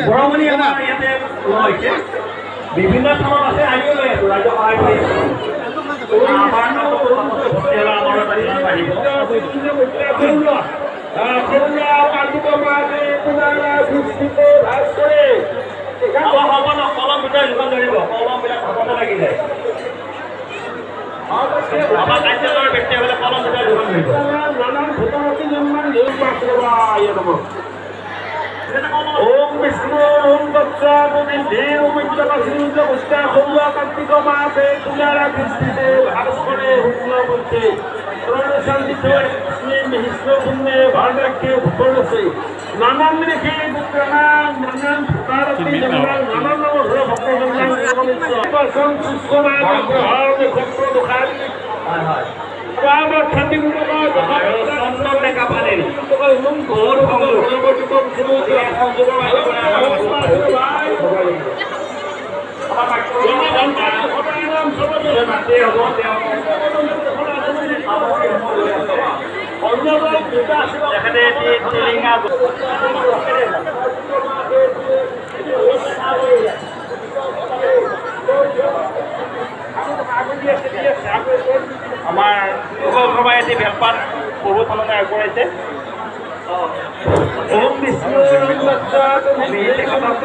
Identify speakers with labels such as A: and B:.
A: বৰঙণি আমাৰ ইয়াতে লৈছে বিভিন্ন স্থানত আছে আমিও লৈ আছো ৰাজ্য সহায় কৰি কলম ভিতৰত যোগান ধৰিব কলম বিলাক ভাবতে লাগি যায় আমাৰ কাৰ্যালয়ৰ ব্যক্তিসকলে কলম ভিতৰত যোগান ধৰিব নানান ভূতানতি জন্মান ওম বিষ্ণু ওম দত্ত দেৱ উদ্যোগা সৰুৱা কাৰ্তিক মাসে তুলাৰা কৃষ্টিতে ভারত করে শুক্ল বলছে ভারত রাখে ভূপড়ছে নানান রেখে নানান ভূতারতি জন্মাল নানান ভক্ত জন্মাল সুষ্কমায় ভক্ত দোকান দেখা পালেন আমাৰ লোকসভাই এটি বেলপাত পূৰ্বতললৈ আগবঢ়াইছে ওম বিষ্ণু আমাৰ